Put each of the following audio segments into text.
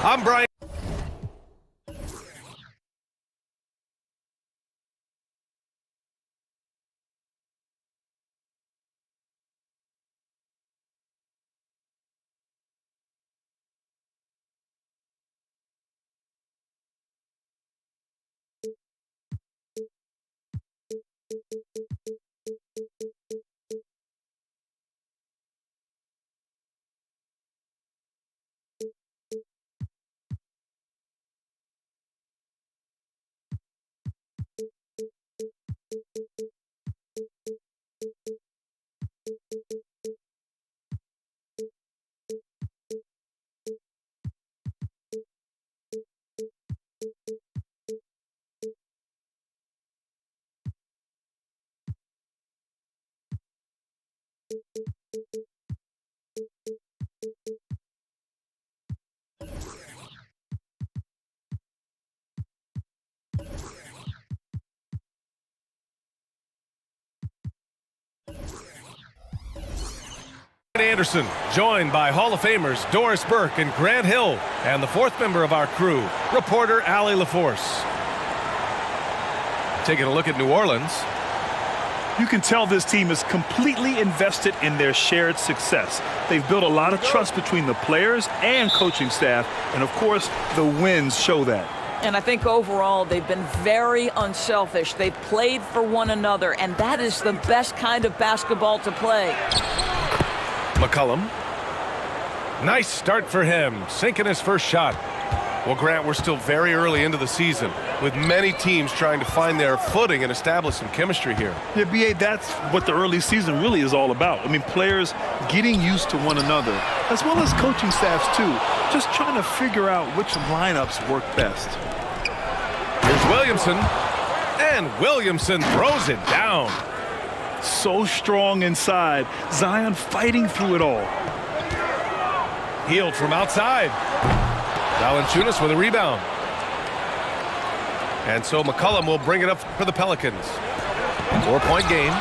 I'm Brian. Anderson, joined by Hall of Famers Doris Burke and Grant Hill, and the fourth member of our crew, reporter Allie LaForce. Taking a look at New Orleans. You can tell this team is completely invested in their shared success. They've built a lot of trust between the players and coaching staff, and of course, the wins show that. And I think overall they've been very unselfish. They've played for one another, and that is the best kind of basketball to play. McCollum. Nice start for him, sinking his first shot. Well, Grant, we're still very early into the season, with many teams trying to find their footing and establish some chemistry here. Yeah, B.A., that's what the early season really is all about. I mean, players getting used to one another, as well as coaching staffs, too. Just trying to figure out which lineups work best. Here's Williamson, and Williamson throws it down. So strong inside. Zion fighting through it all. Healed from outside. Valanciunas with a rebound. And so McCollum will bring it up for the Pelicans. 4-point game.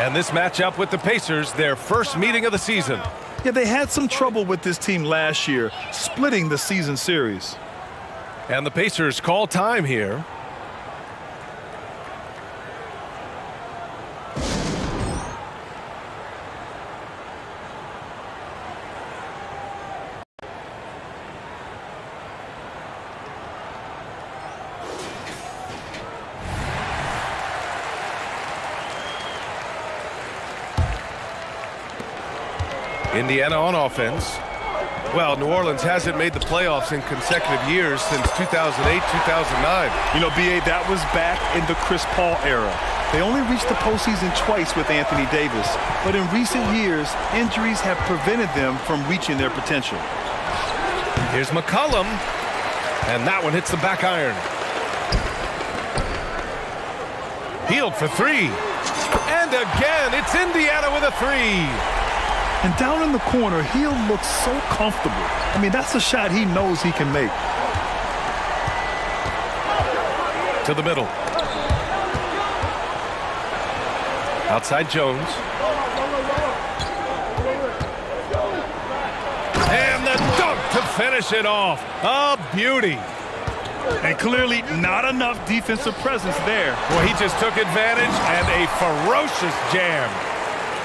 And this matchup with the Pacers, their first meeting of the season. Yeah, they had some trouble with this team last year, splitting the season series. And the Pacers call time here. Indiana on offense. Well, New Orleans hasn't made the playoffs in consecutive years since 2008-2009. You know, B.A., that was back in the Chris Paul era. They only reached the postseason twice with Anthony Davis, but in recent years, injuries have prevented them from reaching their potential. Here's McCollum, and that one hits the back iron. Healed for three, and again, it's Indiana with a three. And down in the corner, Hill looks so comfortable. I mean, that's a shot he knows he can make. To the middle. Outside Jones. And the dunk to finish it off. A beauty. And clearly not enough defensive presence there. Well, he just took advantage and a ferocious jam.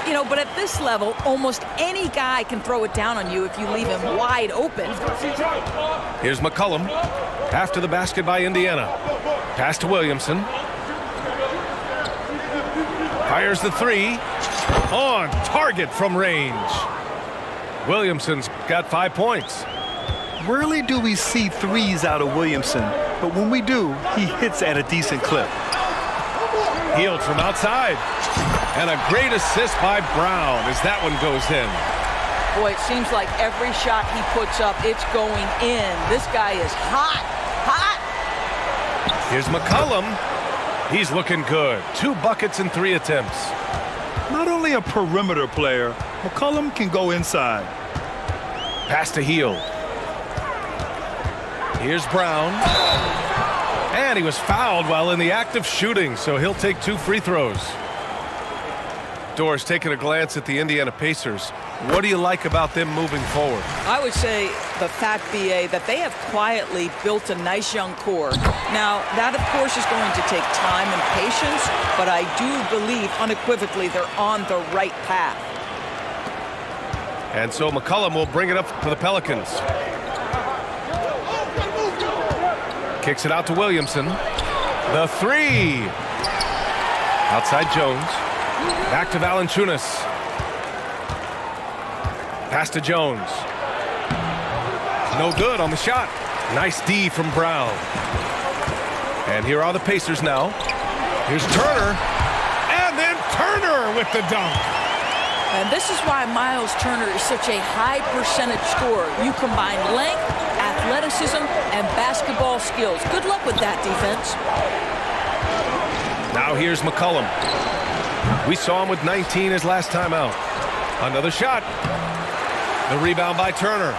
You know, but at this level, almost any guy can throw it down on you if you leave him wide open. Here's McCollum. After the basket by Indiana. Pass to Williamson. Fires the three. On target from range. Williamson's got 5 points. Rarely do we see threes out of Williamson, but when we do, he hits at a decent clip. Healed from outside. And a great assist by Brown as that one goes in. Boy, it seems like every shot he puts up, it's going in. This guy is hot, hot. Here's McCollum. He's looking good. 2 buckets in 3 attempts. Not only a perimeter player, McCollum can go inside. Pass to Hield. Here's Brown. And he was fouled while in the act of shooting, so he'll take 2 free throws. Doris, taking a glance at the Indiana Pacers, what do you like about them moving forward? I would say the fact, B.A., that they have quietly built a nice young core. Now, that, of course, is going to take time and patience, but I do believe unequivocally they're on the right path. And so McCollum will bring it up for the Pelicans. Kicks it out to Williamson. The three. Outside Jones. Back to Valanciunas. Pass to Jones. No good on the shot. Nice D from Brown. And here are the Pacers now. Here's Turner. And then Turner with the dunk. And this is why Miles Turner is such a high percentage scorer. You combine length, athleticism, and basketball skills. Good luck with that, defense. Now here's McCollum. We saw him with 19 his last time out. Another shot. The rebound by Turner.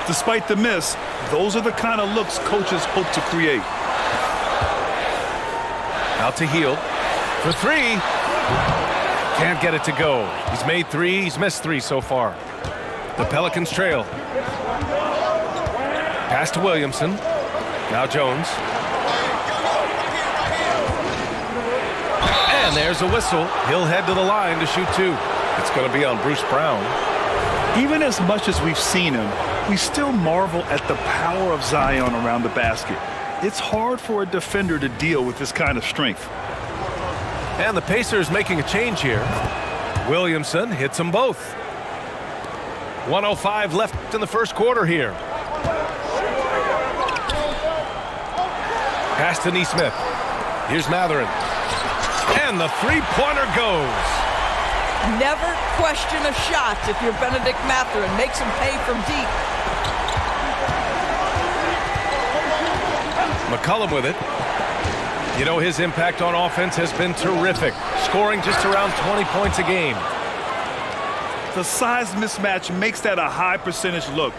Despite the miss, those are the kind of looks coaches hope to create. Out to Hield for three. Can't get it to go. He's made three. He's missed three so far. The Pelicans trail. Pass to Williamson. Now Jones. And there's a whistle. He'll head to the line to shoot two. It's going to be on Bruce Brown. Even as much as we've seen him, we still marvel at the power of Zion around the basket. It's hard for a defender to deal with this kind of strength. And the Pacers making a change here. Williamson hits them both. 1:05 left in the first quarter here. Pass to Nesmith. Here's Mathurin. And the three-pointer goes. Never question a shot if you're Benedict Mathurin. Makes him pay from deep. McCollum with it. You know, his impact on offense has been terrific, scoring just around 20 points a game. The size mismatch makes that a high percentage look.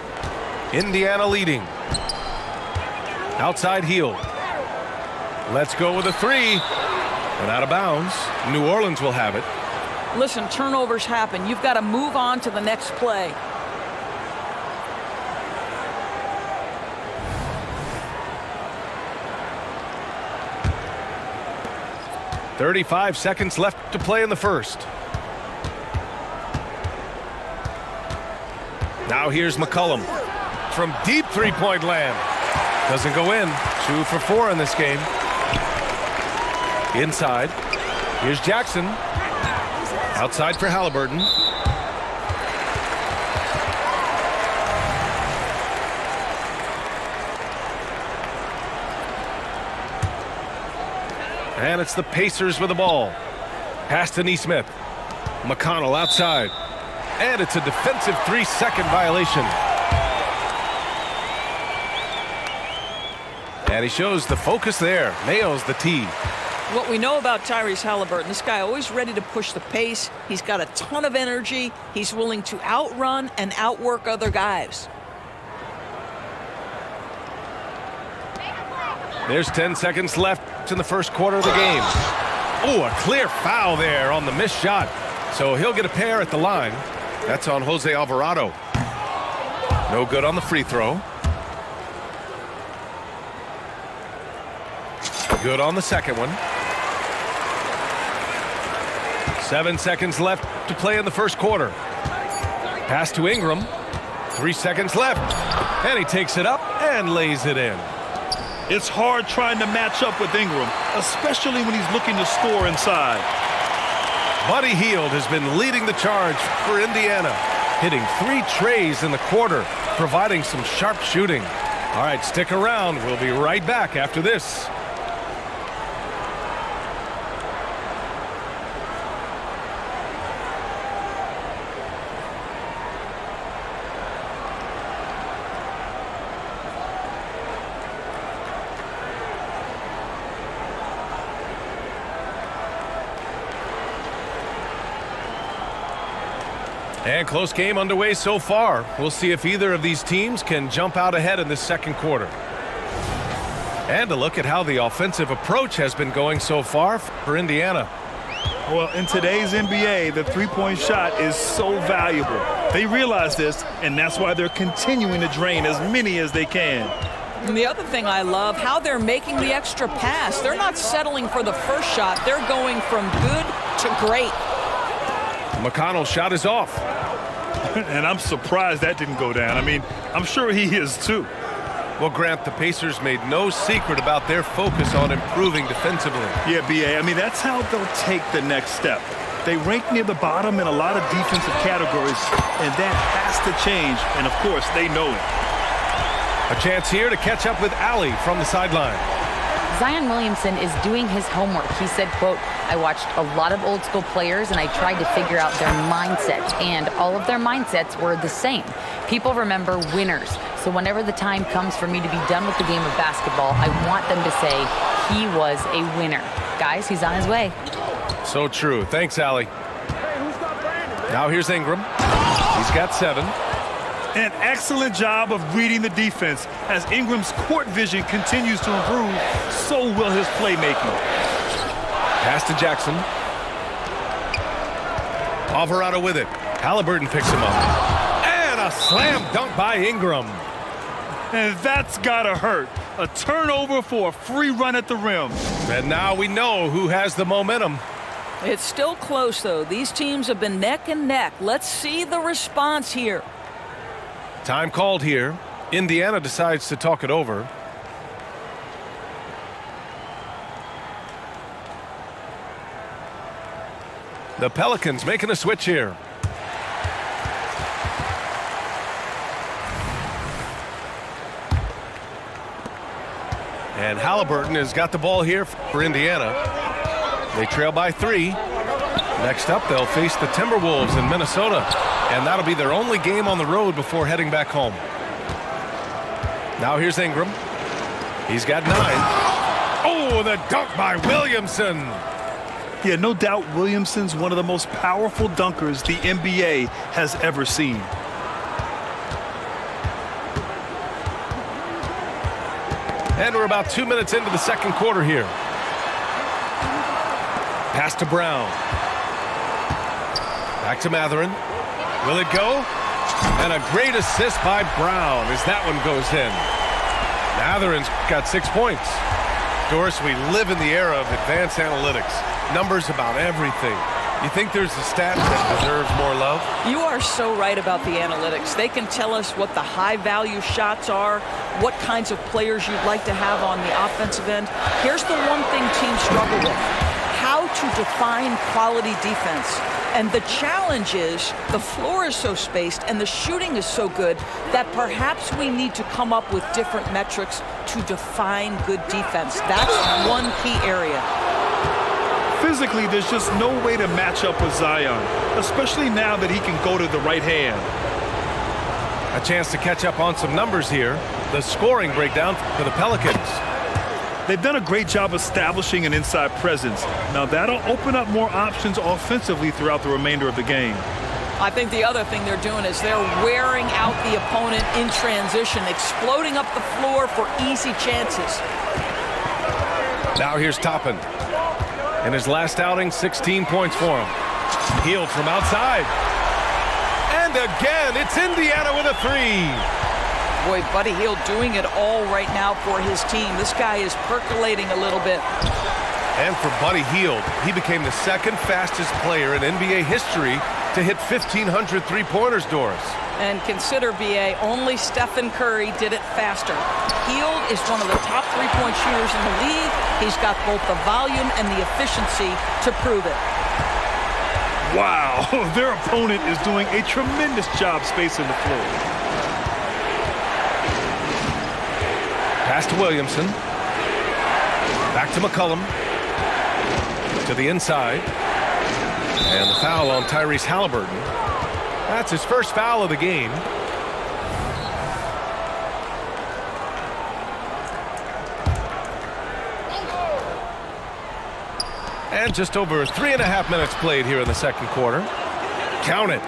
Indiana leading. Outside Hield. Let's go with a three. And out of bounds. New Orleans will have it. Listen, turnovers happen. You've got to move on to the next play. .35 seconds left to play in the first. Now here's McCollum from deep three-point land. Doesn't go in. 2 for 4 in this game. Inside. Here's Jackson. Outside for Halliburton. And it's the Pacers with the ball. Pass to Nesmith. McConnell outside. And it's a defensive 3-second violation. And he shows the focus there. Nails the tee. What we know about Tyrese Halliburton, this guy always ready to push the pace. He's got a ton of energy. He's willing to outrun and outwork other guys. There's 10 seconds left in the first quarter of the game. Oh, a clear foul there on the missed shot. So he'll get a pair at the line. That's on Jose Alvarado. No good on the free throw. Good on the second one. 7 seconds left to play in the first quarter. Pass to Ingram. 3 seconds left. And he takes it up and lays it in. It's hard trying to match up with Ingram, especially when he's looking to score inside. Buddy Hield has been leading the charge for Indiana, hitting 3 trays in the quarter, providing some sharp shooting. All right, stick around. We'll be right back after this. And close game underway so far. We'll see if either of these teams can jump out ahead in this second quarter. And a look at how the offensive approach has been going so far for Indiana. Well, in today's NBA, the three-point shot is so valuable. They realize this, and that's why they're continuing to drain as many as they can. And the other thing I love, how they're making the extra pass. They're not settling for the first shot. They're going from good to great. McConnell's shot is off. And I'm surprised that didn't go down. I mean, I'm sure he is too. Well, Grant, the Pacers made no secret about their focus on improving defensively. Yeah, B.A., I mean, that's how they'll take the next step. They rank near the bottom in a lot of defensive categories, and that has to change, and of course, they know it. A chance here to catch up with Allie from the sideline. Zion Williamson is doing his homework. He said, quote, I watched a lot of old school players and I tried to figure out their mindset, and all of their mindsets were the same. People remember winners. So whenever the time comes for me to be done with the game of basketball, I want them to say he was a winner. Guys, he's on his way. So true. Thanks, Allie. Now here's Ingram. He's got 7. An excellent job of reading the defense. As Ingram's court vision continues to improve, so will his playmaking. Pass to Jackson. Alvarado with it. Halliburton picks him up. And a slam dunk by Ingram. And that's gotta hurt. A turnover for a free run at the rim. And now we know who has the momentum. It's still close, though. These teams have been neck and neck. Let's see the response here. Time called here. Indiana decides to talk it over. The Pelicans making a switch here. And Halliburton has got the ball here for Indiana. They trail by 3. Next up, they'll face the Timberwolves in Minnesota. And that'll be their only game on the road before heading back home. Now here's Ingram. He's got 9. Oh, the dunk by Williamson. Yeah, no doubt Williamson's one of the most powerful dunkers the NBA has ever seen. And we're about 2 minutes into the second quarter here. Pass to Brown. Back to Mathurin. Will it go? And a great assist by Brown as that one goes in. Mathurin's got 6 points. Doris, we live in the era of advanced analytics. Numbers about everything. You think there's a stat that deserves more love? You are so right about the analytics. They can tell us what the high-value shots are, what kinds of players you'd like to have on the offensive end. Here's the one thing teams struggle with: how to define quality defense. And the challenge is the floor is so spaced and the shooting is so good that perhaps we need to come up with different metrics to define good defense. That's one key area. Physically, there's just no way to match up with Zion, especially now that he can go to the right hand. A chance to catch up on some numbers here. The scoring breakdown for the Pelicans. They've done a great job establishing an inside presence. Now that'll open up more options offensively throughout the remainder of the game. I think the other thing they're doing is they're wearing out the opponent in transition, exploding up the floor for easy chances. Now here's Toppin. In his last outing, 16 points for him. Hield from outside. And again, it's Indiana with a 3. Boy, Buddy Hield doing it all right now for his team. This guy is percolating a little bit. And for Buddy Hield, he became the second fastest player in NBA history to hit 1,500 three-pointers, Doris. And consider, B.A., only Stephen Curry did it faster. Hield is one of the top three-point shooters in the league. He's got both the volume and the efficiency to prove it. Wow, their opponent is doing a tremendous job spacing the floor. Pass to Williamson. Back to McCollum. To the inside. And the foul on Tyrese Halliburton. That's his first foul of the game. And just over 3.5 minutes played here in the second quarter. Count it.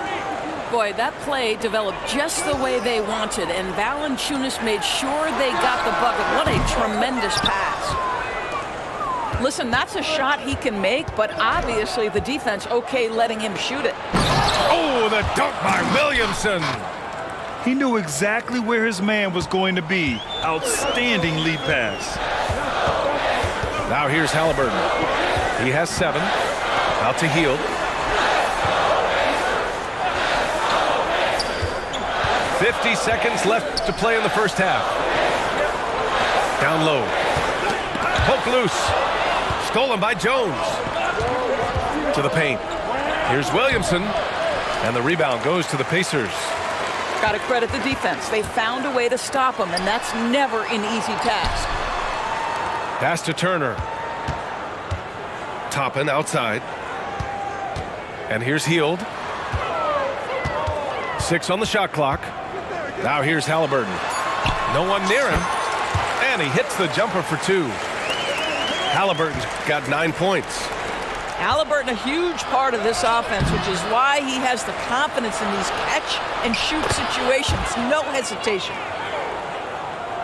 Boy, that play developed just the way they wanted, and Valanciunas made sure they got the bucket. What a tremendous pass. Listen, that's a shot he can make, but obviously the defense okay letting him shoot it. Oh, the dunk by Williamson. He knew exactly where his man was going to be. Outstanding lead pass. Now here's Halliburton. He has 7. Out to Hield. 50 seconds left to play in the first half. Down low. Poke loose. Stolen by Jones. To the paint. Here's Williamson. And the rebound goes to the Pacers. Got to credit the defense. They found a way to stop him, and that's never an easy task. Pass to Turner. Toppin outside. And here's Hield. 6 on the shot clock. Now here's Halliburton. No one near him. And he hits the jumper for 2. Halliburton's got 9 points. Halliburton, a huge part of this offense, which is why he has the confidence in these catch-and-shoot situations. No hesitation.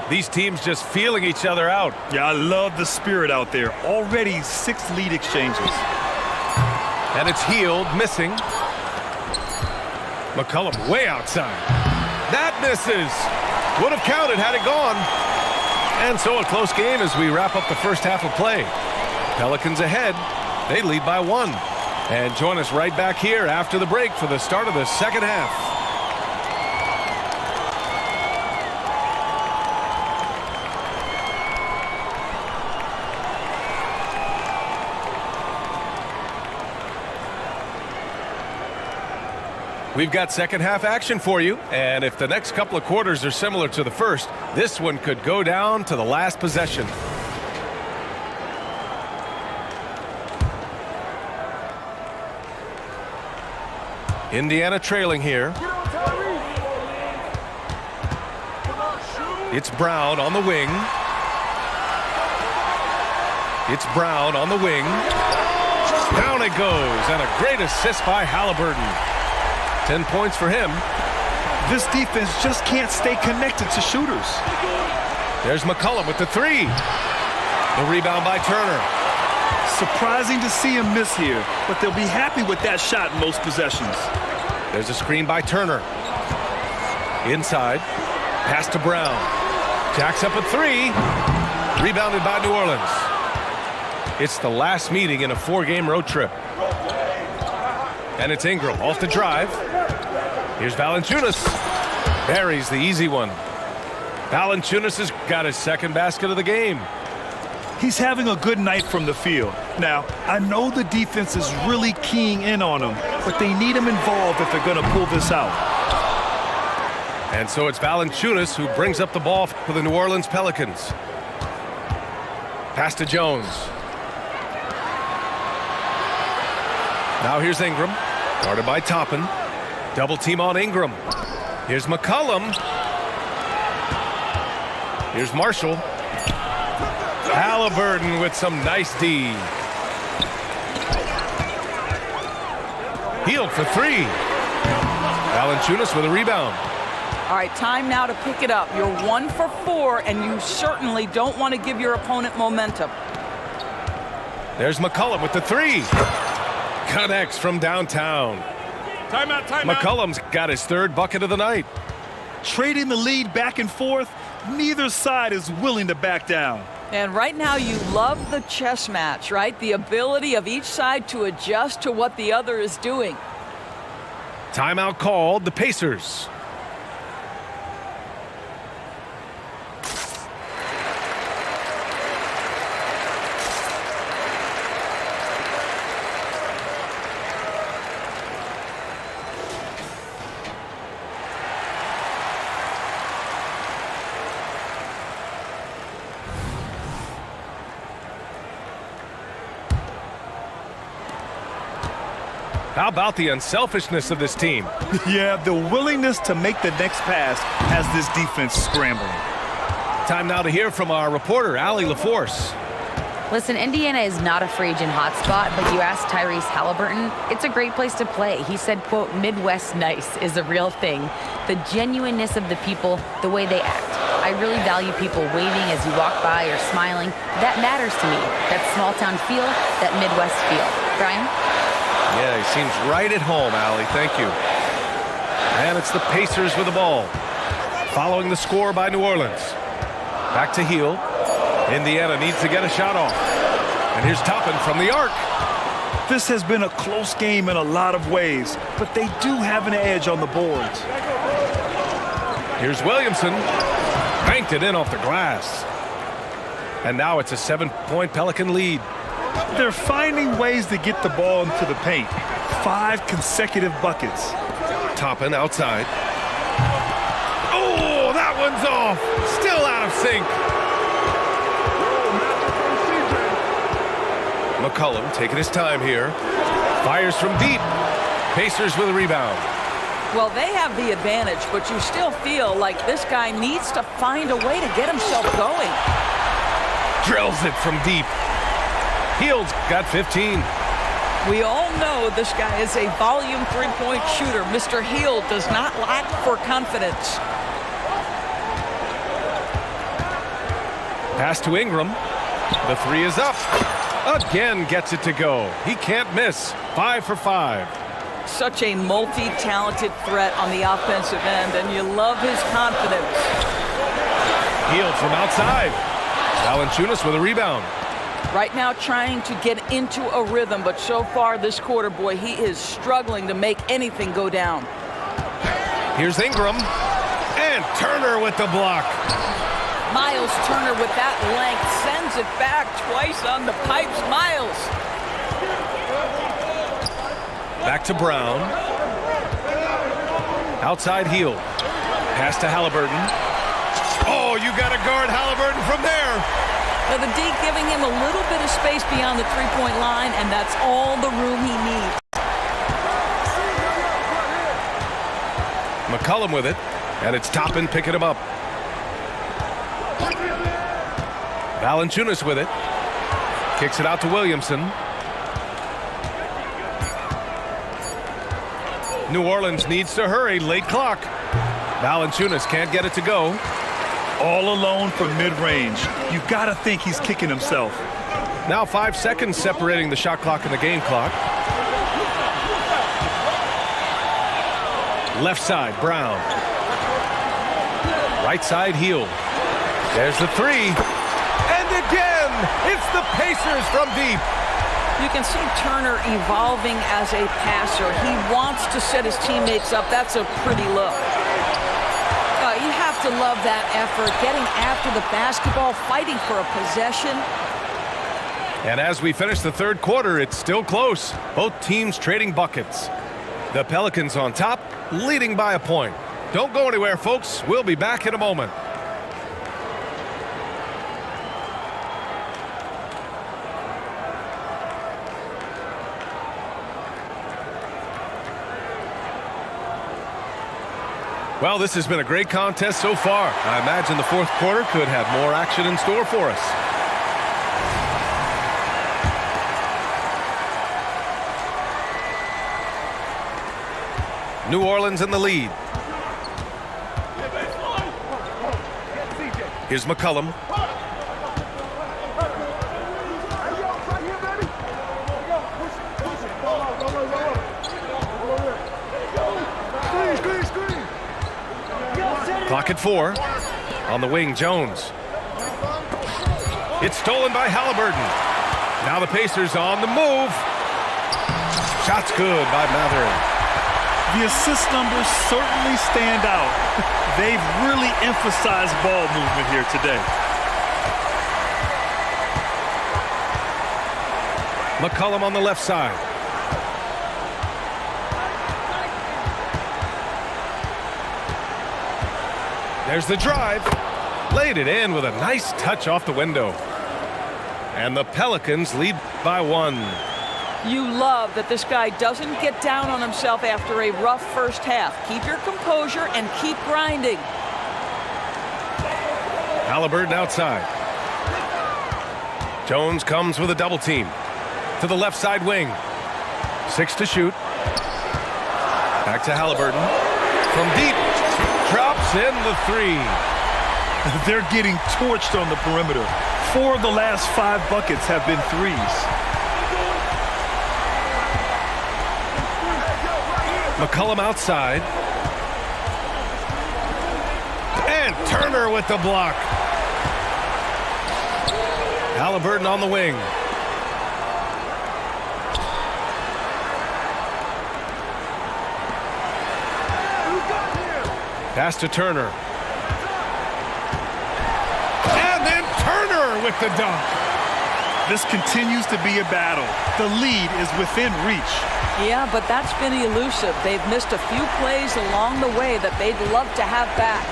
These teams just feeling each other out. Yeah, I love the spirit out there. Already 6 lead exchanges. And it's Hield missing. McCollum way outside. That misses. Would have counted had it gone. And so a close game as we wrap up the first half of play. Pelicans ahead. They lead by 1. And join us right back here after the break for the start of the second half. We've got second half action for you, and if the next couple of quarters are similar to the first, this one could go down to the last possession. Indiana trailing here. It's Brown on the wing. It's Brown on the wing. Down it goes, and a great assist by Halliburton. 10 points for him. This defense just can't stay connected to shooters. There's McCollum with the 3. The rebound by Turner. Surprising to see him miss here, but they'll be happy with that shot in most possessions. There's a screen by Turner. Inside. Pass to Brown. Jacks up a 3. Rebounded by New Orleans. It's the last meeting in a 4-game road trip. And it's Ingram off the drive. Here's Valanciunas. Buries the easy one. Valanciunas has got his second basket of the game. He's having a good night from the field. Now, I know the defense is really keying in on him, but they need him involved if they're going to pull this out. And so it's Valanciunas who brings up the ball for the New Orleans Pelicans. Pass to Jones. Now here's Ingram. Guarded by Toppin. Double team on Ingram. Here's McCollum. Here's Marshall. Halliburton with some nice D. Hield for 3. Valanciunas with a rebound. All right, time now to pick it up. You're 1 for 4, and you certainly don't want to give your opponent momentum. There's McCollum with the 3. Connects from downtown. Timeout. McCollum's got his 3rd bucket of the night. Trading the lead back and forth, neither side is willing to back down. And right now you love the chess match, right? The ability of each side to adjust to what the other is doing. Timeout called, the Pacers. How about the unselfishness of this team? Yeah, the willingness to make the next pass has this defense scrambling. Time now to hear from our reporter, Allie LaForce. Listen, Indiana is not a free agent hotspot, but you ask Tyrese Halliburton, it's a great place to play. He said, quote, Midwest nice is a real thing. The genuineness of the people, the way they act. I I really value people waving as you walk by or smiling. That matters to me. That small town feel, that Midwest feel. Brian? Yeah, he seems right at home, Allie. Thank you. And it's the Pacers with the ball. Following the score by New Orleans. Back to Hield. Indiana needs to get a shot off. And here's Toppin from the arc. This has been a close game in a lot of ways, but they do have an edge on the boards. Here's Williamson. Banked it in off the glass. And now it's a 7-point Pelican lead. They're finding ways to get the ball into the paint. 5 consecutive buckets. Toppin outside. Oh, that one's off. Still out of sync. McCollum taking his time here. Fires from deep. Pacers with a rebound. Well, they have the advantage, but you still feel like this guy needs to find a way to get himself going. Drills it from deep. Hield's got 15. We all know this guy is a volume three-point shooter. Mr. Hield does not lack for confidence. Pass to Ingram. The three is up. Again gets it to go. He can't miss. 5 for 5. Such a multi-talented threat on the offensive end, and you love his confidence. Hield from outside. Valanciunas with a rebound. Right now trying to get into a rhythm, but so far this quarter, boy, he is struggling to make anything go down. Here's Ingram. And Turner with the block. Miles Turner with that length sends it back twice on the pipes. Miles. Back to Brown. Outside Hield. Pass to Halliburton. Oh, you got to guard Halliburton from there. Now the D giving him a little bit of space beyond the three-point line, and that's all the room he needs. McCollum with it, and it's Toppin picking him up. Valanciunas with it. Kicks it out to Williamson. New Orleans needs to hurry. Late clock. Valanciunas can't get it to go. All alone from mid-range. You gotta think he's kicking himself. Now 5 seconds separating the shot clock and the game clock. Left side, Brown. Right side, Hield. There's the three. And again, it's the Pacers from deep. You can see Turner evolving as a passer. He wants to set his teammates up. That's a pretty look. You have to love that effort, getting after the basketball, fighting for a possession. And as we finish the third quarter, it's still close. Both teams trading buckets. The Pelicans on top, leading by a point. Don't go anywhere, folks. We'll be back in a moment. Well, this has been a great contest so far. I imagine the fourth quarter could have more action in store for us. New Orleans in the lead. Here's McCollum. Clock at 4. On the wing, Jones. It's stolen by Halliburton. Now the Pacers on the move. Shot's good by Mathurin. The assist numbers certainly stand out. They've really emphasized ball movement here today. McCollum on the left side. There's the drive. Laid it in with a nice touch off the window. And the Pelicans lead by 1. You love that this guy doesn't get down on himself after a rough first half. Keep your composure and keep grinding. Halliburton outside. Jones comes with a double team. To the left side wing. 6 to shoot. Back to Halliburton. From deep. Drops in the 3. They're getting torched on the perimeter. 4 of the last 5 buckets have been threes. McCollum outside. And Turner with the block. Halliburton on the wing. Pass to Turner. And then Turner with the dunk. This continues to be a battle. The lead is within reach. Yeah, but that's been elusive. They've missed a few plays along the way that they'd love to have back.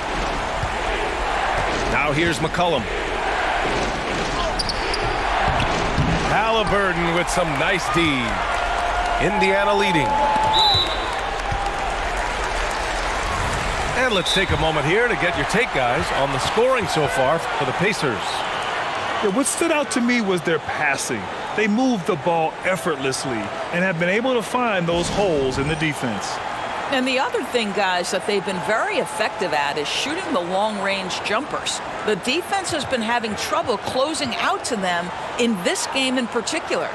Now here's McCollum. Halliburton with some nice D. Indiana leading. And let's take a moment here to get your take, guys, on the scoring so far for the Pacers. Yeah, what stood out to me was their passing. They moved the ball effortlessly and have been able to find those holes in the defense. And the other thing, guys, that they've been very effective at is shooting the long-range jumpers. The defense has been having trouble closing out to them in this game in particular.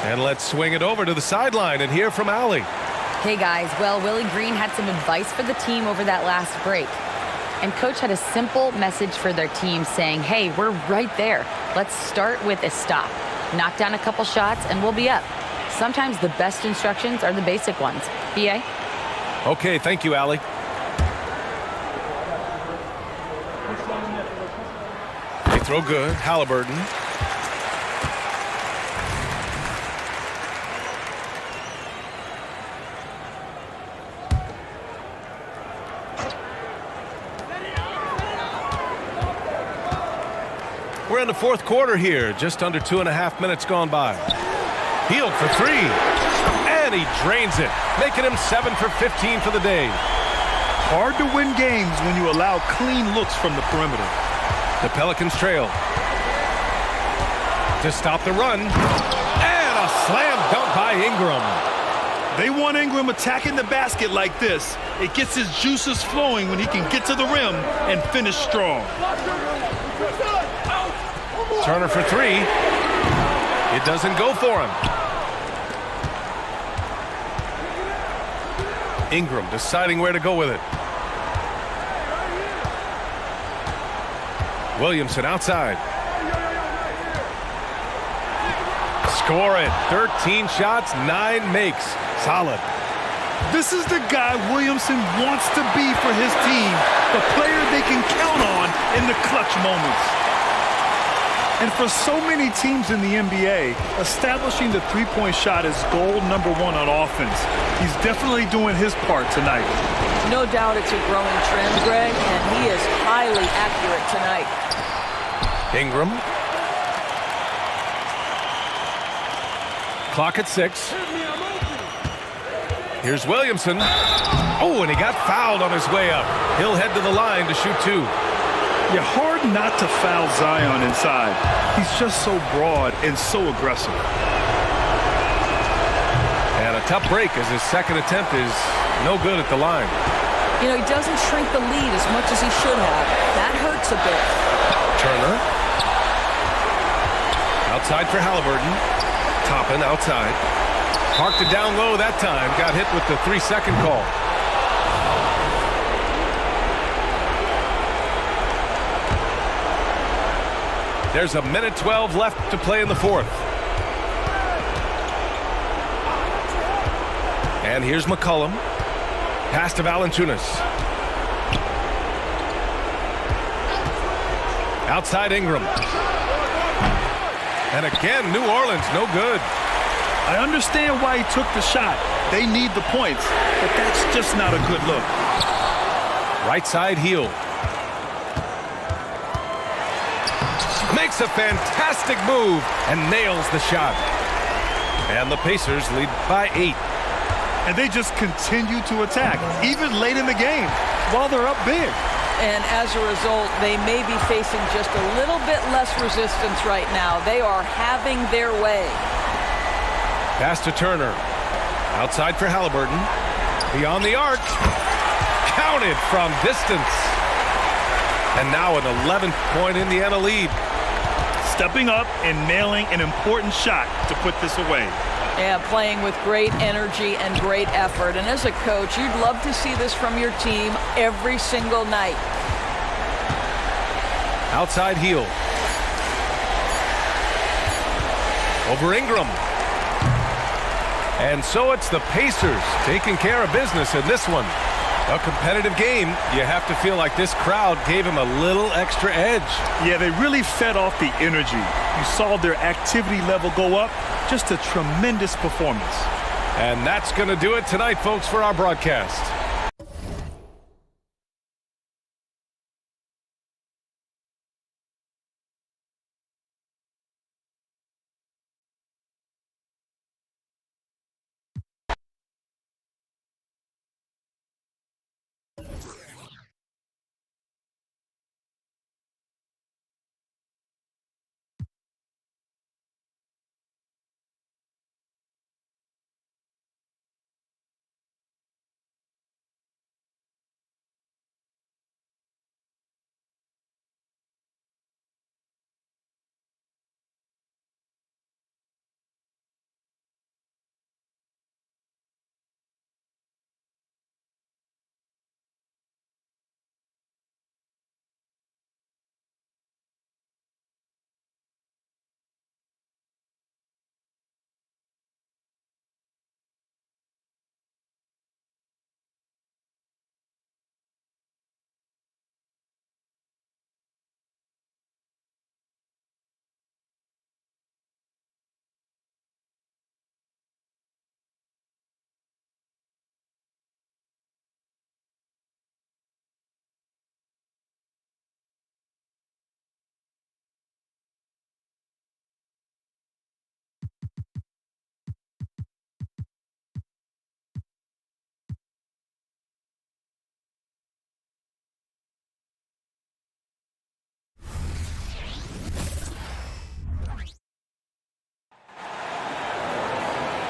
And let's swing it over to the sideline and hear from Allie. Hey guys, well, Willie Green had some advice for the team over that last break. And coach had a simple message for their team saying, hey, we're right there. Let's start with a stop. Knock down a couple shots and we'll be up. Sometimes the best instructions are the basic ones. B.A.? Okay, thank you, Allie. They throw good. Halliburton. We're in the fourth quarter here. Just under 2.5 minutes gone by. Hield for 3. And he drains it, making him 7 for 15 for the day. Hard to win games when you allow clean looks from the perimeter. The Pelicans trail. To stop the run. And a slam dunk by Ingram. They want Ingram attacking the basket like this. It gets his juices flowing when he can get to the rim and finish strong. Turner for 3. It doesn't go for him. Ingram deciding where to go with it. Williamson outside. Score it. 13 shots, 9 makes. Solid. This is the guy Williamson wants to be for his team, the player they can count on in the clutch moments. And for so many teams in the NBA, establishing the three-point shot is goal number 1 on offense. He's definitely doing his part tonight. No doubt it's a growing trend, Greg, and he is highly accurate tonight. Ingram. Clock at 6. Here's Williamson. Oh, and he got fouled on his way up. He'll head to the line to shoot 2. Yeah, hard not to foul Zion inside. He's just so broad and so aggressive. And a tough break as his second attempt is no good at the line. You know, he doesn't shrink the lead as much as he should have. That hurts a bit. Turner. Outside for Halliburton. Toppin outside. Parked it down low that time. Got hit with the 3-second call. There's 1:12 left to play in the fourth. And here's McCollum. Pass to Valanciunas. Outside Ingram. And again, New Orleans, no good. I understand why he took the shot. They need the points, but that's just not a good look. Right side heel. Makes a fantastic move and nails the shot. And the Pacers lead by 8. And they just continue to attack, even late in the game, while they're up big. And as a result, they may be facing just a little bit less resistance right now. They are having their way. Pass to Turner. Outside for Halliburton. Beyond the arc. counted from distance. And now an 11-point Indiana lead. Stepping up and nailing an important shot to put this away. Yeah, playing with great energy and great effort. And as a coach, you'd love to see this from your team every single night. Outside heel. Over Ingram. And so it's the Pacers taking care of business in this one. A competitive game. You have to feel like this crowd gave him a little extra edge. Yeah, they really fed off the energy. You saw their activity level go up. Just a tremendous performance. And that's going to do it tonight, folks, for our broadcast.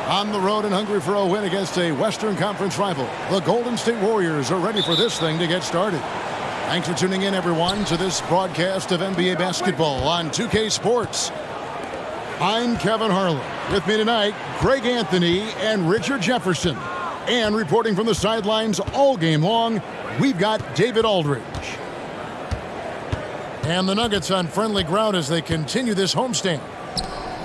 On the road and hungry for a win against a Western Conference rival, the Golden State Warriors are ready for this thing to get started. Thanks for tuning in, everyone, to this broadcast of NBA basketball on 2K Sports. I'm Kevin Harlan. With me tonight, Greg Anthony and Richard Jefferson. And reporting from the sidelines all game long, we've got David Aldridge. And the Nuggets on friendly ground as they continue this homestand.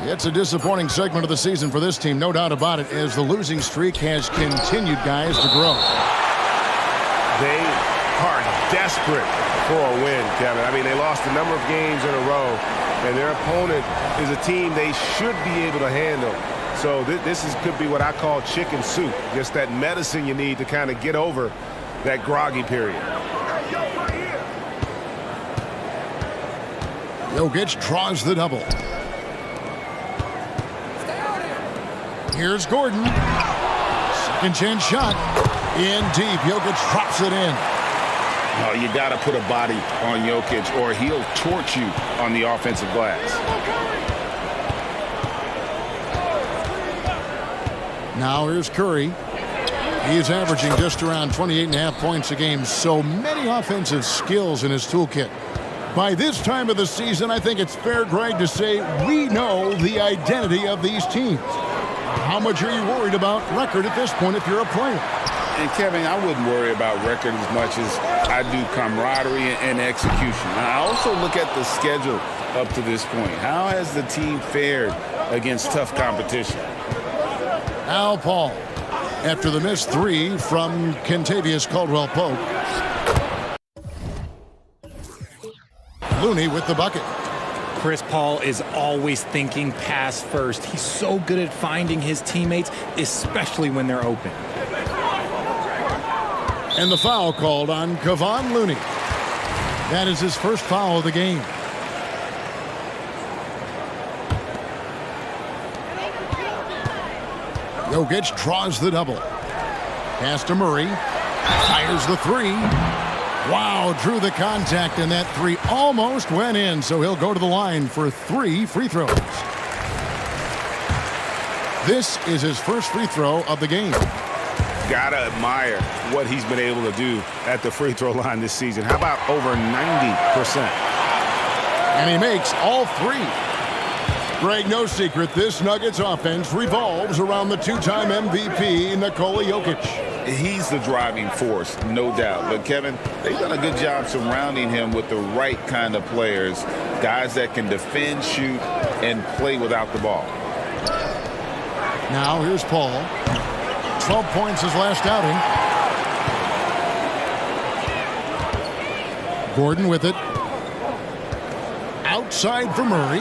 It's a disappointing segment of the season for this team, no doubt about it, as the losing streak has continued, guys, to grow. They are desperate for a win, Kevin. I mean, they lost a number of games in a row, and their opponent is a team they should be able to handle. So this could be what I call chicken soup, just that medicine you need to kind of get over that groggy period. Jokic draws the double. Here's Gordon. Second chance shot. In deep. Jokic drops it in. Oh, you got to put a body on Jokic or he'll torch you on the offensive glass. Now here's Curry. He's averaging just around 28.5 points a game. So many offensive skills in his toolkit. By this time of the season, I think it's fair, Greg, to say we know the identity of these teams. How much are you worried about record at this point if you're a player? And, Kevin, I wouldn't worry about record as much as I do camaraderie and execution. I also look at the schedule up to this point. How has the team fared against tough competition? Al Paul, after the missed three from Kentavious Caldwell-Pope. Looney with the bucket. Chris Paul is always thinking pass first. He's so good at finding his teammates, especially when they're open. And the foul called on Kevon Looney. That is his first foul of the game. Jokic draws the double. Pass to Murray. Fires the three. Wow, drew the contact, and that three almost went in, so he'll go to the line for 3 free throws. This is his first free throw of the game. Gotta admire what he's been able to do at the free throw line this season. How about over 90%? And he makes all three. Greg, no secret, this Nuggets offense revolves around the two-time MVP, Nikola Jokic. He's the driving force, no doubt. But, Kevin, they've done a good job surrounding him with the right kind of players, guys that can defend, shoot, and play without the ball. Now here's Paul. 12 points his last outing. Gordon with it. Outside for Murray.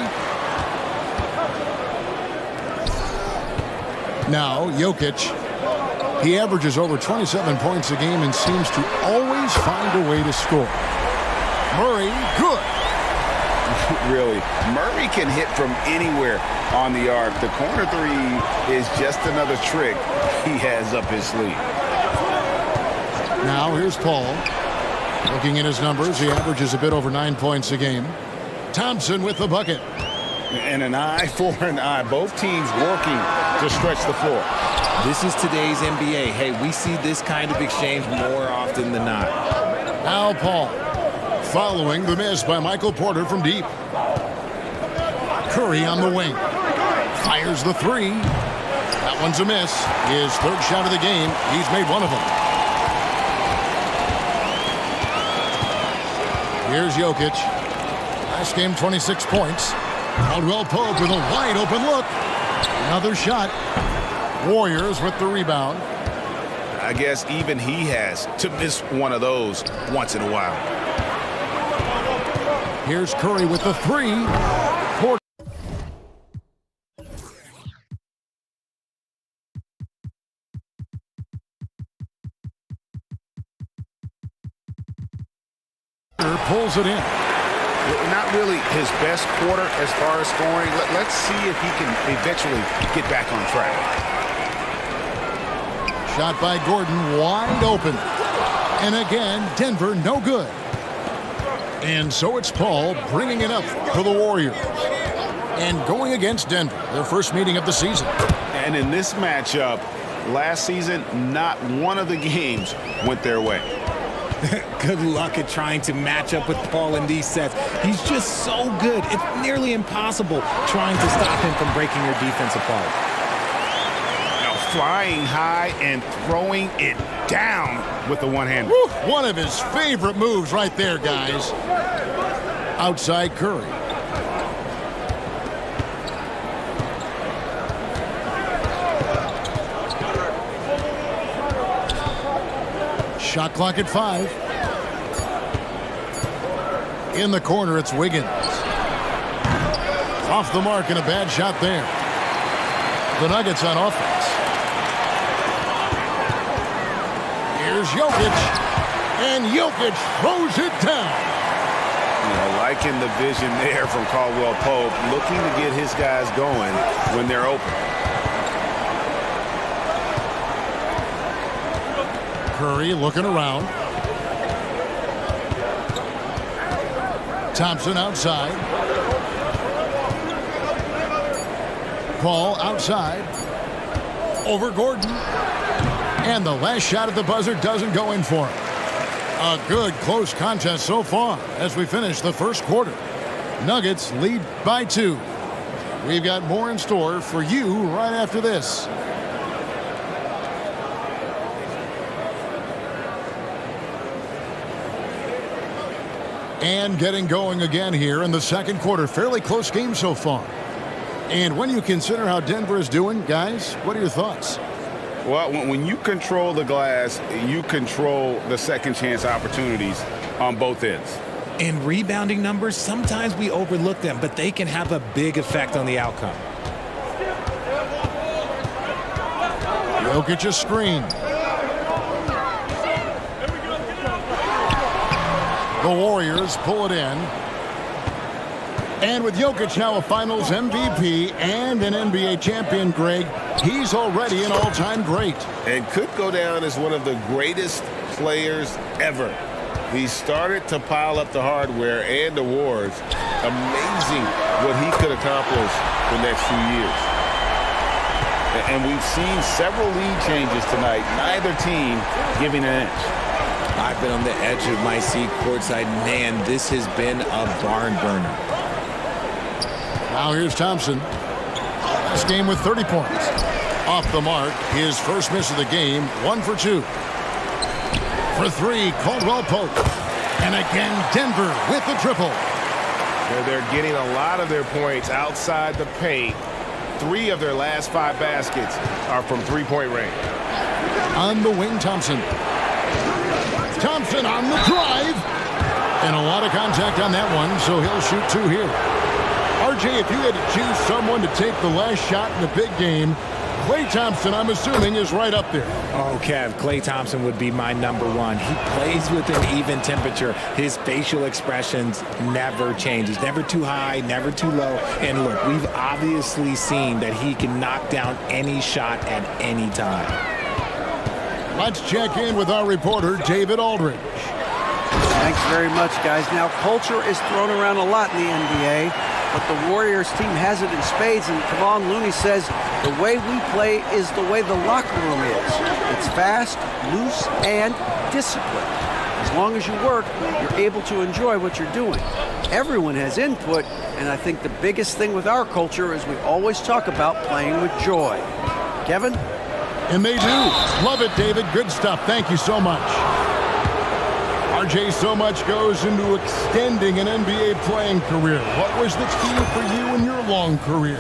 Now Jokic. He averages over 27 points a game and seems to always find a way to score. Murray, good. Really, Murray can hit from anywhere on the arc. The corner three is just another trick he has up his sleeve. Now here's Paul. Looking at his numbers, he averages a bit over 9 points a game. Thompson with the bucket. And an eye for an eye. Both teams working to stretch the floor. This is today's NBA. Hey, we see this kind of exchange more often than not. Now Paul. Following the miss by Michael Porter from deep. Curry on the wing. Fires the three. That one's a miss. His third shot of the game. He's made one of them. Here's Jokic. Last game, 26 points. Caldwell Pope with a wide open look. Another shot. Warriors with the rebound. I guess even he has to miss one of those once in a while. Here's Curry with the three. Porter. Pulls it in. Not really his best quarter as far as scoring. Let's see if he can eventually get back on track. Shot by Gordon, wide open. And again, Denver no good. And so it's Paul bringing it up for the Warriors. And going against Denver, their first meeting of the season. And in this matchup, last season, not one of the games went their way. Good luck at trying to match up with Paul in these sets. He's just so good. It's nearly impossible trying to stop him from breaking your defense apart. Now flying high and throwing it down with the one-hander. One of his favorite moves right there, guys. Outside Curry. Shot clock at 5. In the corner, it's Wiggins. Off the mark and a bad shot there. The Nuggets on offense. Here's Jokic. And Jokic throws it down. You know, liking the vision there from Caldwell Pope, looking to get his guys going when they're open. Curry looking around. Thompson outside. Paul outside. Over Gordon. And the last shot at the buzzer doesn't go in for him. A good close contest so far as we finish the first quarter. Nuggets lead by 2. We've got more in store for you right after this. And getting going again here in the second quarter. Fairly close game so far. And when you consider how Denver is doing, guys, what are your thoughts? Well, when you control the glass, you control the second chance opportunities on both ends. In rebounding numbers, sometimes we overlook them, but they can have a big effect on the outcome. Jokic a screen. The Warriors pull it in. And with Jokic now a Finals MVP and an NBA champion, Greg, he's already an all-time great. And could go down as one of the greatest players ever. He started to pile up the hardware and awards. Amazing what he could accomplish the next few years. And we've seen several lead changes tonight, neither team giving an inch. I've been on the edge of my seat courtside. Man, this has been a barn burner. Now here's Thompson. This game with 30 points. Off the mark, his first miss of the game, 1 for 2. For 3, Caldwell Pope. And again, Denver with the triple. They're getting a lot of their points outside the paint. 3 of their last 5 baskets are from three-point range. On the wing, Thompson. Thompson on the drive. And a lot of contact on that one, so he'll shoot 2 here. RJ, if you had to choose someone to take the last shot in the big game, Klay Thompson, I'm assuming, is right up there. Oh, Kev, Klay Thompson would be my number 1. He plays with an even temperature. His facial expressions never change. He's never too high, never too low. And look, we've obviously seen that he can knock down any shot at any time. Let's check in with our reporter, David Aldridge. Thanks very much, guys. Now, culture is thrown around a lot in the NBA, but the Warriors team has it in spades, and Kevon Looney says the way we play is the way the locker room is. It's fast, loose, and disciplined. As long as you work, you're able to enjoy what you're doing. Everyone has input, and I think the biggest thing with our culture is we always talk about playing with joy. Kevin? And they do. Love it, David. Good stuff. Thank you so much. RJ, so much goes into extending an NBA playing career. What was the key for you in your long career?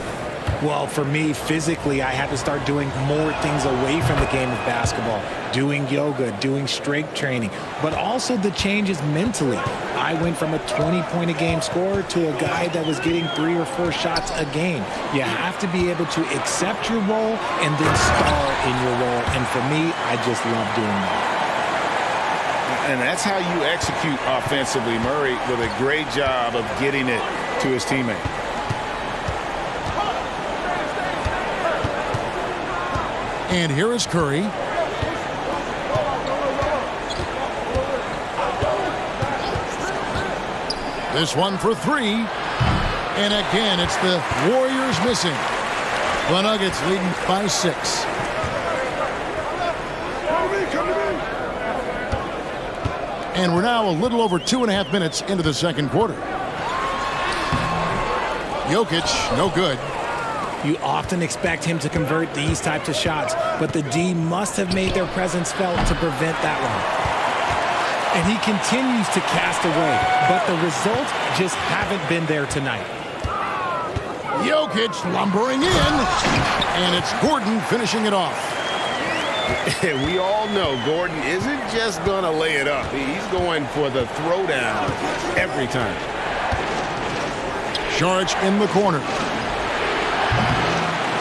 Well, for me, physically, I had to start doing more things away from the game of basketball, doing yoga, doing strength training, but also the changes mentally. I went from a 20-point-a-game scorer to a guy that was getting 3 or 4 shots a game. You have to be able to accept your role and then star in your role. And for me, I just love doing that. And that's how you execute offensively. Murray with a great job of getting it to his teammate. And here is Curry. This one for 3. And again, it's the Warriors missing. The Nuggets leading by 6. And we're now a little over 2.5 minutes into the second quarter. Jokic, no good. You often expect him to convert these types of shots, but the D must have made their presence felt to prevent that one. And he continues to cast away, but the results just haven't been there tonight. Jokic lumbering in, and it's Gordon finishing it off. We all know Gordon isn't just going to lay it up. He's going for the throwdown every time. Saric in the corner.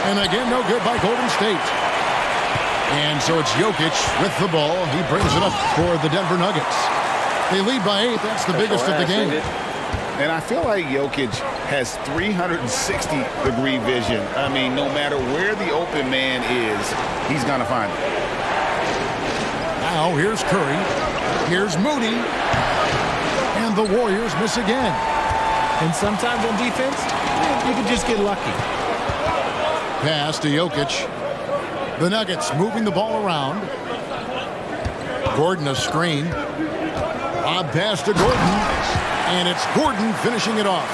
And again, no good by Golden State. And so it's Jokic with the ball. He brings it up for the Denver Nuggets. They lead by 8. That's the biggest of the game. And I feel like Jokic has 360-degree vision. I mean, no matter where the open man is, he's going to find it. Now here's Curry. Here's Moody. And the Warriors miss again. And sometimes on defense, you can just get lucky. Pass to Jokic. The Nuggets moving the ball around. Gordon a screen. Lob pass to Gordon. And it's Gordon finishing it off.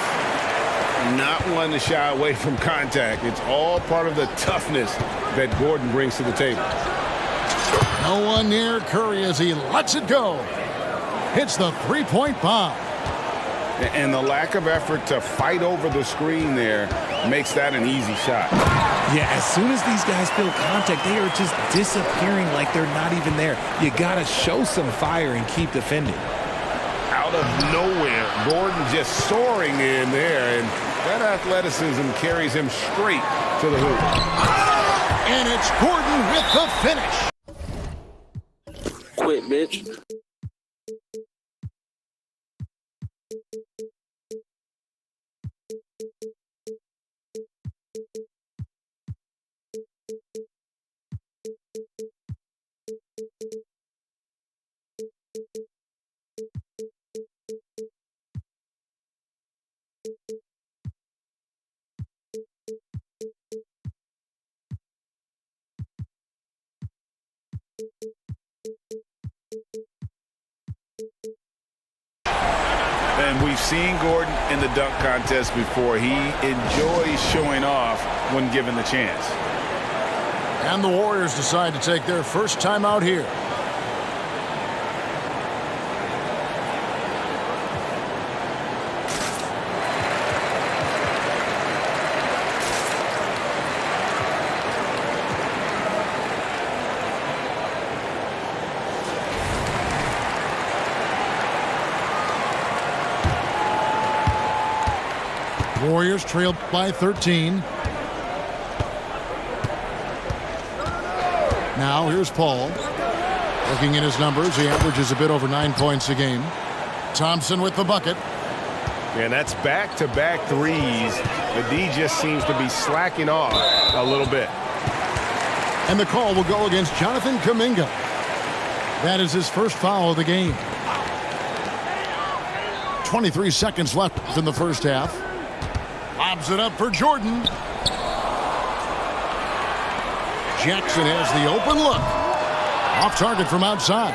Not one to shy away from contact. It's all part of the toughness that Gordon brings to the table. No one near Curry as he lets it go. Hits the three-point bomb. And the lack of effort to fight over the screen there makes that an easy shot. Yeah, as soon as these guys feel contact, they are just disappearing like they're not even there. You got to show some fire and keep defending. Out of nowhere, Gordon just soaring in there, and that athleticism carries him straight to the hoop. And it's Gordon with the finish. Quit, bitch. And we've seen Gordon in the dunk contest before. He enjoys showing off when given the chance. And the Warriors decide to take their first time out here. Warriors trailed by 13. Now here's Paul. Looking at his numbers, he averages a bit over 9 points a game. Thompson with the bucket. And that's back-to-back threes. The D just seems to be slacking off a little bit. And the call will go against Jonathan Kuminga. That is his first foul of the game. 23 seconds left in the first half. Lobs it up for Jordan. Jackson has the open look. Off target from outside.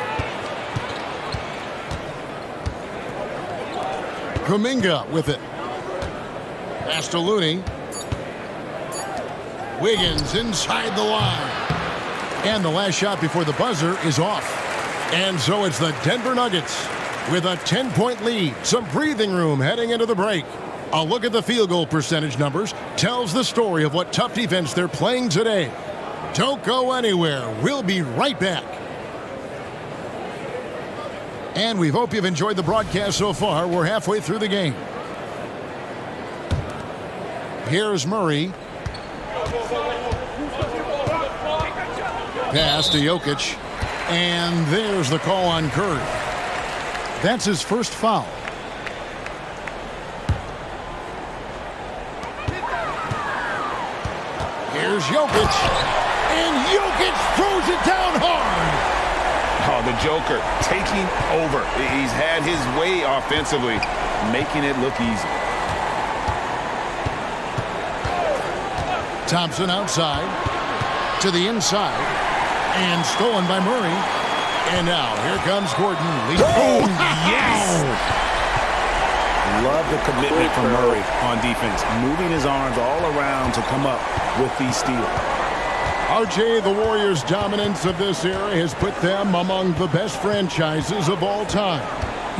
Kuminga with it. Pass to Looney. Wiggins inside the line. And the last shot before the buzzer is off. And so it's the Denver Nuggets with a 10-point lead. Some breathing room heading into the break. A look at the field goal percentage numbers tells the story of what tough defense they're playing today. Don't go anywhere. We'll be right back. And we hope you've enjoyed the broadcast so far. We're halfway through the game. Here's Murray. Pass to Jokic. And there's the call on Curry. That's his first foul. Here's Jokic. And Jokic throws it down hard. Oh, the Joker taking over. He's had his way offensively, making it look easy. Thompson outside to the inside and stolen by Murray. And now here comes Gordon. Oh, yes! Love the commitment from Murray on defense, moving his arms all around to come up with these steals. RJ, the Warriors' dominance of this era has put them among the best franchises of all time.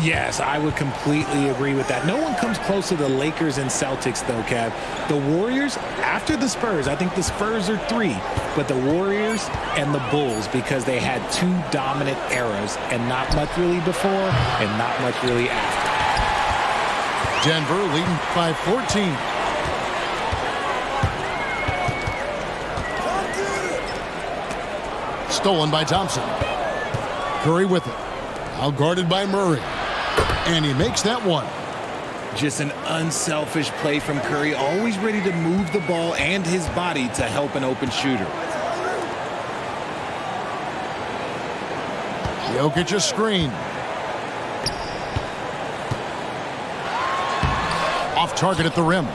Yes, I would completely agree with that. No one comes close to the Lakers and Celtics, though, Kev. The Warriors, after the Spurs, I think the Spurs are 3, but the Warriors and the Bulls, because they had 2 dominant eras and not much really before and not much really after. Denver leading by 14. Stolen by Thompson. Curry with it. Now guarded by Murray. And he makes that one. Just an unselfish play from Curry, always ready to move the ball and his body to help an open shooter. Jokic a screen. Off target at the rim.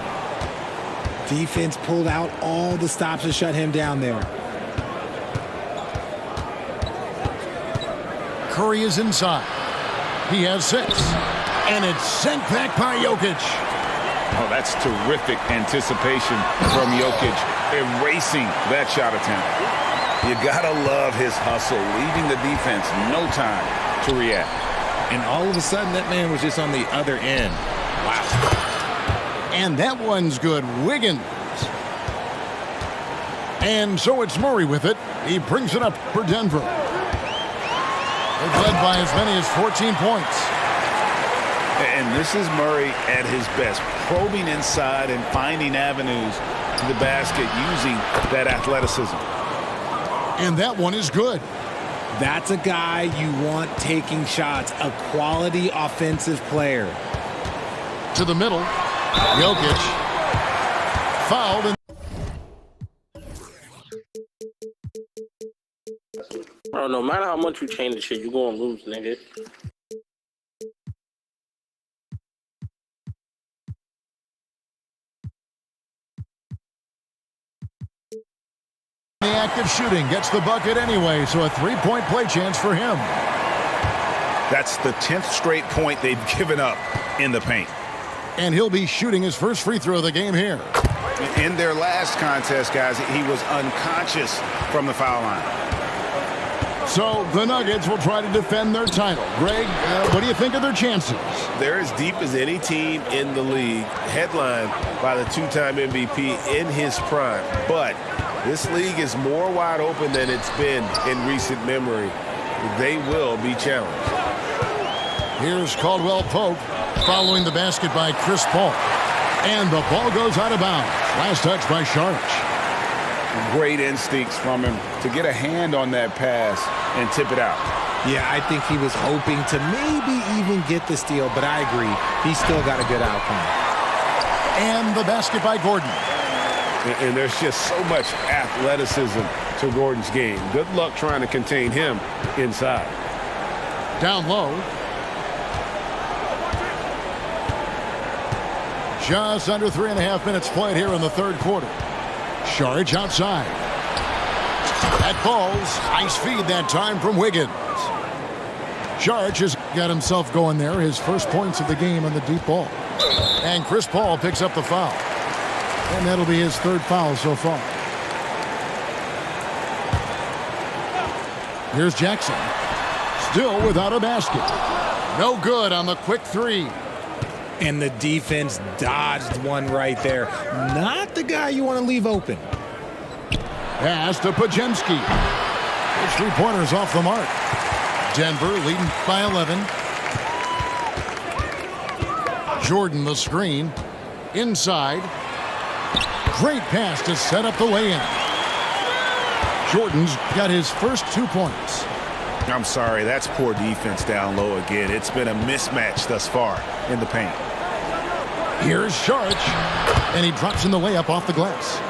Defense pulled out all the stops to shut him down there. Curry is inside. He has 6. And it's sent back by Jokic. Oh, that's terrific anticipation from Jokic, erasing that shot attempt. You gotta love his hustle, leaving the defense no time to react. And all of a sudden, that man was just on the other end. Wow. And that one's good. Wiggins. And so it's Murray with it. He brings it up for Denver. They've led by as many as 14 points. And this is Murray at his best, probing inside and finding avenues to the basket using that athleticism. And that one is good. That's a guy you want taking shots, a quality offensive player. To the middle. Jokic. Fouled. And bro, no matter how much you change the shit, you're going to lose, nigga. the act of shooting gets the bucket anyway, so a 3-point play chance for him. That's the 10th straight point they've given up. in the paint. And he'll be shooting his first free throw of the game here. In their last contest, guys, he was unconscious from the foul line. So the Nuggets will try to defend their title. Greg, what do you think of their chances? They're as deep as any team in the league, headlined by the two-time MVP in his prime. But this league is more wide open than it's been in recent memory. They will be challenged. Here's Caldwell Pope following the basket by Chris Paul. And the ball goes out of bounds. Last touch by Saric. Great instincts from him to get a hand on that pass and tip it out. Yeah, I think he was hoping to maybe even get the steal, but I agree. He still got a good outcome. And the basket by Gordon. And there's just so much athleticism to Gordon's game. Good luck trying to contain him inside. Down low. Just under 3.5 minutes played here in the third quarter. Saric outside. That falls. Nice feed that time from Wiggins. Saric has got himself going there. His first points of the game on the deep ball. And Chris Paul picks up the foul. And that'll be his third foul so far. Here's Jackson. Still without a basket. No good on the quick three. And the defense dodged one right there. Not the guy you want to leave open. Pass to Podziemski. His three-pointers off the mark. Denver leading by 11. Jordan the screen. Inside. Great pass to set up the lay-in. Jordan's got his first 2 points. I'm sorry, that's poor defense down low again. It's been a mismatch thus far in the paint. Here's Saric, and he drops in the layup off the glass.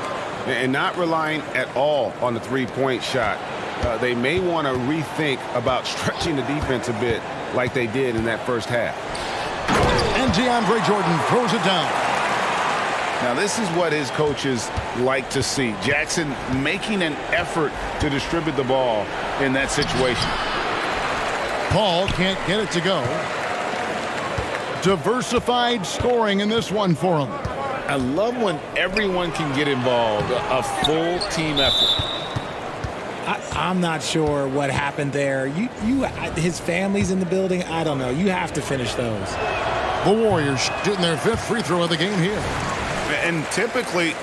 And not relying at all on the three-point shot. They may want to rethink about stretching the defense a bit like they did in that first half. And DeAndre Jordan throws it down. Now, this is what his coaches like to see. Jackson making an effort to distribute the ball in that situation. Paul can't get it to go. Diversified scoring in this one for him. I love when everyone can get involved, a full team effort. I'm not sure what happened there. His family's in the building. I don't know. You have to finish those. The Warriors shooting their fifth free throw of the game here. And typically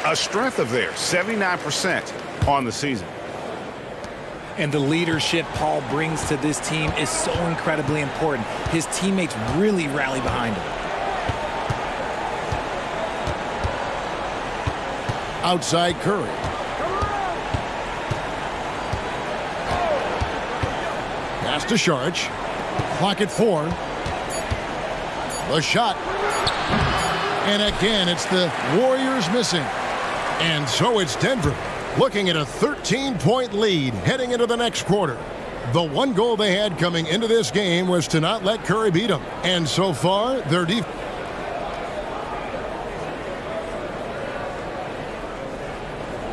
a strength of theirs, 79% on the season. And the leadership Paul brings to this team is so incredibly important. His teammates really rally behind him. Outside Curry. Pass to Saric. Clock at 4. The shot. And again, it's the Warriors missing. And so it's Denver looking at a 13-point lead heading into the next quarter. The one goal they had coming into this game was to not let Curry beat them. And so far, their defense.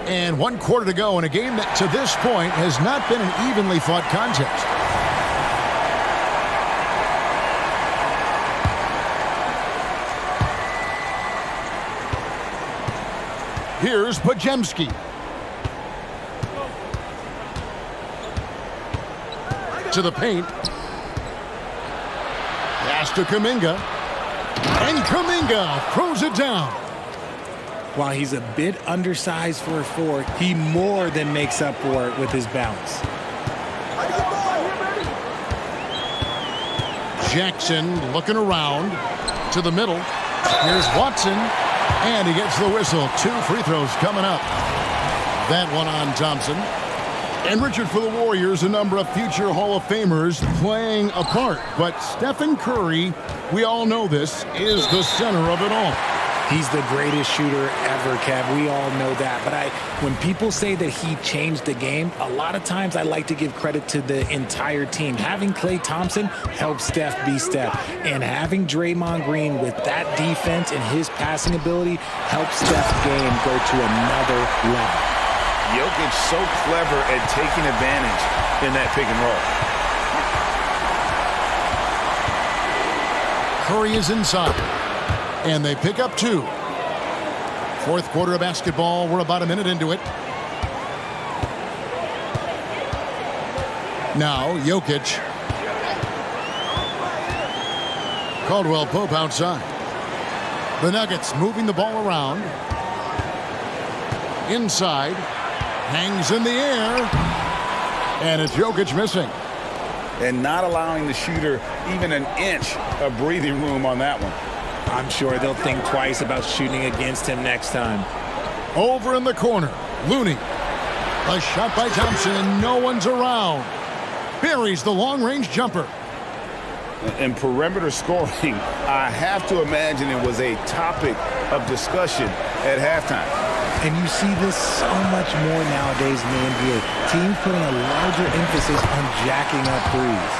And 1 quarter to go in a game that to this point has not been an evenly fought contest. Here's Podziemski. To the paint. Pass to Kuminga. And Kuminga throws it down. While he's a bit undersized for a 4, he more than makes up for it with his bounce. Jackson looking around to the middle. Here's Watson. And he gets the whistle. 2 free throws coming up. That one on Thompson. And Richard, for the Warriors, a number of future Hall of Famers playing a part. But Stephen Curry, we all know this, is the center of it all. He's the greatest shooter ever, Kev. We all know that. But when people say that he changed the game, a lot of times I like to give credit to the entire team. Having Klay Thompson helps Steph be Steph. And having Draymond Green with that defense and his passing ability helps Steph's game go to another level. Jokic so clever at taking advantage in that pick and roll. Curry is inside. And they pick up 2. Fourth quarter of basketball. We're about a minute into it. Now, Jokic. Caldwell Pope outside. The Nuggets moving the ball around. Inside. Hangs in the air. And it's Jokic missing. And not allowing the shooter even an inch of breathing room on that one. I'm sure they'll think twice about shooting against him next time. Over in the corner. Looney. A shot by Thompson and no one's around. Buries the long-range jumper. In perimeter scoring, I have to imagine it was a topic of discussion at halftime. And you see this so much more nowadays in the NBA. Teams putting a larger emphasis on jacking up threes.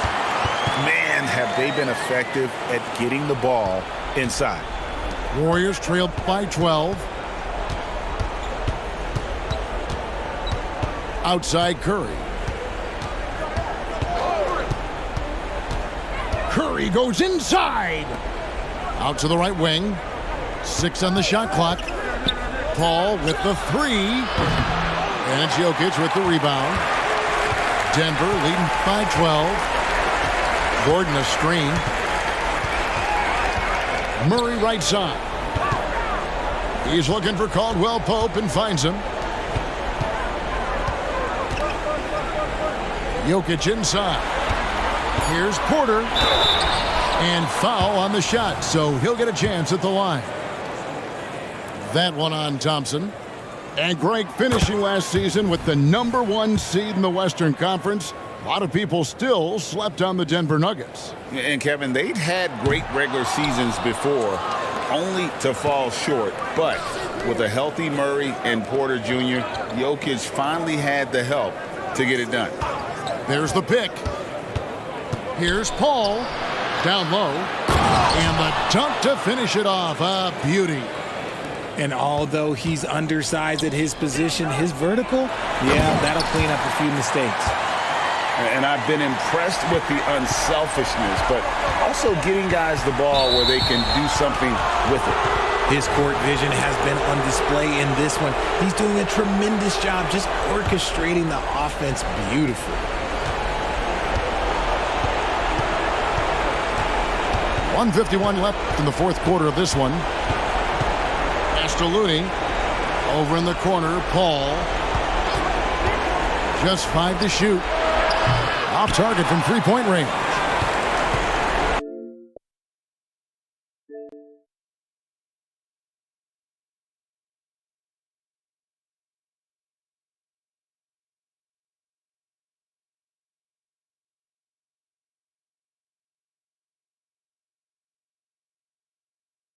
Man, have they been effective at getting the ball inside. Warriors trail by 12. Outside Curry. Curry goes inside. Out to the right wing. 6 on the shot clock. Paul with the 3. And it's Jokic with the rebound. Denver leading by 12. Gordon a screen. Murray right side. He's looking for Caldwell Pope and finds him. Jokic inside. Here's Porter. And foul on the shot, so he'll get a chance at the line. That one on Thompson. And Greg finishing last season with the #1 seed in the Western Conference. A lot of people still slept on the Denver Nuggets. And Kevin, they'd had great regular seasons before, only to fall short. But with a healthy Murray and Porter Jr., Jokic finally had the help to get it done. There's the pick. Here's Paul. Down low. And the dunk to finish it off. A beauty. And although he's undersized at his position, his vertical, yeah, that'll clean up a few mistakes. And I've been impressed with the unselfishness, but also getting guys the ball where they can do something with it. His court vision has been on display in this one. He's doing a tremendous job just orchestrating the offense beautifully. 1:51 left in the fourth quarter of this one. Looney over in the corner. Paul. Just 5 to shoot. Off target from 3-point range.